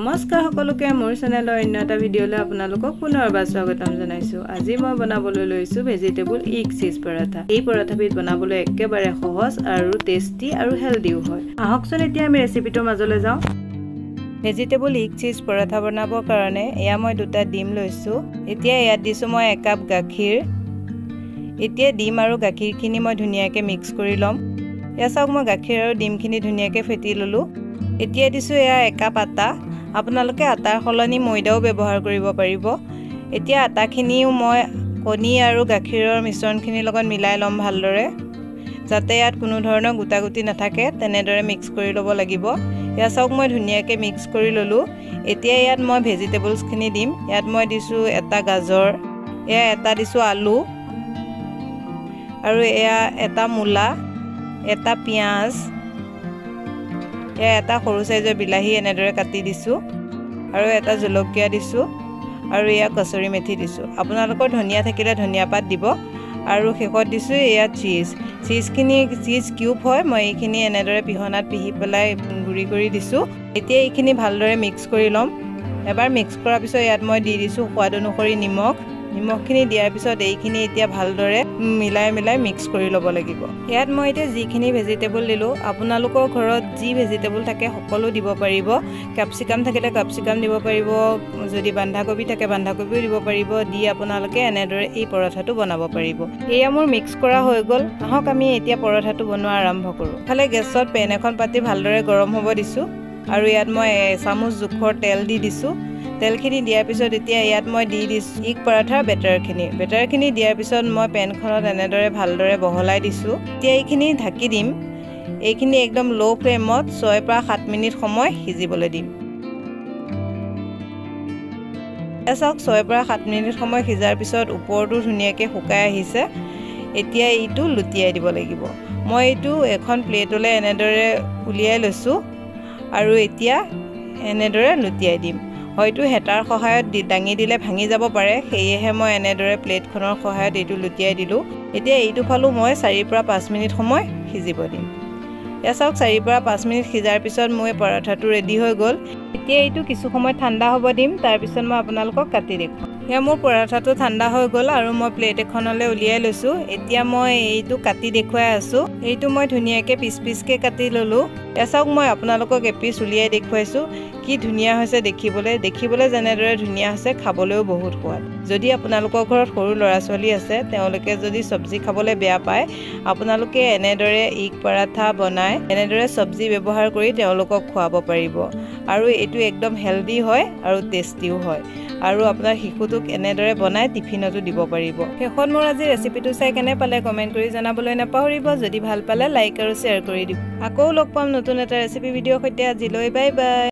নমস্কাৰ সকলোকে মোৰ চেনেলৰ অন্য এটা ভিডিঅ'লৈ আপোনালোকক পুনৰবাৰ স্বাগতম জনাইছো। আজি মই বনাবলৈ লৈছো ভেজিটেবল এগ চিজ পৰাঠা। এই পৰাঠাবিধ বনাবলৈ একেবাৰে সহজ আৰু টেষ্টি আৰু হেলদিও হয়। আহকচোন এতিয়া আমি ৰেচিপিটোৰ মাজলৈ যাওঁ। ভেজিটেবল এগ চিজ পৰাঠা বনাবৰ কাৰণে এয়া মই দুটা ডিম লৈছো। এতিয়া ইয়াত দিছো মই 1 কাপ গাখীৰ। এতিয়া ডিম আৰু গাখীৰখিনি মই ধুনীয়াকৈ মিক্স কৰি লম। এয়া চাওক মই গাখীৰ আৰু ডিমখিনি ধুনীয়াকৈ ফেটি ললো। এতিয়া দিছো এয়া 1 কাপ আটা। আপোনালোকে আটাৰ সলনি ময়দাও ব্যৱহাৰ কৰিব পাৰিব। এতিয়া আটাখিনিও মই কণী আৰু গাখীৰৰ মিশ্ৰণখিনিৰ লগত মিলাই লম ভালদৰে, যাতে ইয়াত কোনো ধৰণৰ গুটাগুটি নাথাকে। তেনেদৰে মিক্স কৰি ল'ব লাগিব। এয়া চাওক মই ধুনীয়াকৈ মিক্স কৰি ললো। এতিয়া ইয়াত মই ভেজিটেবলছখিনি দিম। ইয়াত মই দিছো এটা গাজৰ, এয়া এটা দিছো আলু, আৰু এয়া এটা মূলা, এটা পিঁয়াজ, এয়া এটা সৰু সাইজৰ বিলাহী এনেদৰে কাটি দিছো, আৰু এটা জলকীয়া দিছো, আৰু এয়া কচুৰি মেথি দিছো। আপোনালোকৰ ধনিয়া থাকিলে ধনিয়া পাত দিব। আৰু শেষত দিছো এয়া চিজ কিউব হয়। মই এইখিনি এনেদৰে পিহনাত পিহি পেলাই গুড়ি কৰি দিছো। এতিয়া এইখিনি ভালদৰে মিক্স কৰি ল'ম। এবাৰ মিক্স কৰাৰ পিছত ইয়াত মই দি দিছো সোৱাদ অনুসৰি নিমখখিনি দিয়াৰ পিছত এইখিনি এতিয়া ভালদৰে মিলাই মিক্স কৰি ল'ব লাগিব। ইয়াত মই এতিয়া যিখিনি ভেজিটেবল দিলোঁ, আপোনালোকৰ ঘৰত যি ভেজিটেবল থাকে সকলো দিব পাৰিব। কেপচিকাম থাকিলে কেপচিকাম দিব পাৰিব, যদি বন্ধাকবি থাকে বন্ধাকবিও দিব পাৰিব। দি আপোনালোকে এনেদৰে এই পৰঠাটো বনাব পাৰিব। এয়া মোৰ মিক্স কৰা হৈ গ'ল। আহক আমি এতিয়া পৰঠাটো বনোৱা আৰম্ভ কৰোঁ। ইফালে গেছত পেন এখন পাতি ভালদৰে গৰম হ'ব দিছোঁ, আৰু ইয়াত মই 1 চামুচ জোখৰ তেল দি দিছোঁ। তেলখিনি দিয়াৰ পিছত এতিয়া ইয়াত মই দি দিছোঁ এগ পৰাঠাৰ বেটাৰখিনি দিয়াৰ পিছত মই পেনখনত এনেদৰে ভালদৰে বহলাই দিছোঁ। এতিয়া এইখিনি ঢাকি দিম। এইখিনি একদম ল' ফ্লেমত 6 পৰা 7 মিনিট সময় সিজিবলৈ দিম। চাওক 6 পৰা 7 মিনিট সময় সিজাৰ পিছত ওপৰটো ধুনীয়াকৈ শুকাই আহিছে। এতিয়া এইটো লুটিয়াই দিব লাগিব। মই এইটো এখন প্লেটলৈ এনেদৰে উলিয়াই লৈছোঁ, আৰু এতিয়া এনেদৰে লুটিয়াই দিম। হয়তো হেতাৰ সহায়ত দাঙি দিলে ভাঙি যাব পাৰে, সেয়েহে মই এনেদৰে প্লেটখনৰ সহায়ত এইটো লুটিয়াই দিলোঁ। এতিয়া এইটো ফালো মই 4 পৰা 5 মিনিট সময় সিজিব দিম। এয়া চাওক 4 পৰা 5 মিনিট সিজাৰ পিছত মোৰ পৰঠাটো ৰেডি হৈ গ'ল। এতিয়া এইটো কিছু সময় ঠাণ্ডা হ'ব দিম, তাৰপিছত মই আপোনালোকক কাটি দেখুৱাম। এয়া মোৰ পৰঠাটো ঠাণ্ডা হৈ গ'ল, আৰু মই প্লেট এখনলৈ উলিয়াই লৈছোঁ। এতিয়া মই এইটো কাটি দেখুৱাই আছোঁ। এইটো মই ধুনীয়াকৈ পিচকৈ কাটি ল'লোঁ। এয়া চাওক মই আপোনালোকক এপিচ উলিয়াই দেখুৱাইছোঁ। কি ধুনীয়া হৈছে দেখিবলৈ যেনেদৰে ধুনীয়া হৈছে, খাবলৈও বহুত সোৱাদ। যদি আপোনালোকৰ ঘৰত সৰু ল'ৰা ছোৱালী আছে, তেওঁলোকে যদি চব্জি খাবলৈ বেয়া পায়, আপোনালোকে এনেদৰে এগ পৰাঠা বনাই এনেদৰে চব্জি ব্যৱহাৰ কৰি তেওঁলোকক খুৱাব পাৰিব। আৰু এইটো একদম হেলদি হয় আৰু টেষ্টিও হয়। আৰু আপোনাৰ শিশুটোক এনেদৰে বনাই টিফিনতো দিব পাৰিব। শেষত মোৰ আজি ৰেচিপিটো চাই কেনে পালে কমেণ্ট কৰি জনাবলৈ নাপাহৰিব। যদি ভাল পালে লাইক আৰু শ্বেয়াৰ কৰি দিব। আকৌ লগ পাম নতুন এটা ৰেচিপি ভিডিঅ'ৰ সৈতে। আজিলৈ বাই বাই।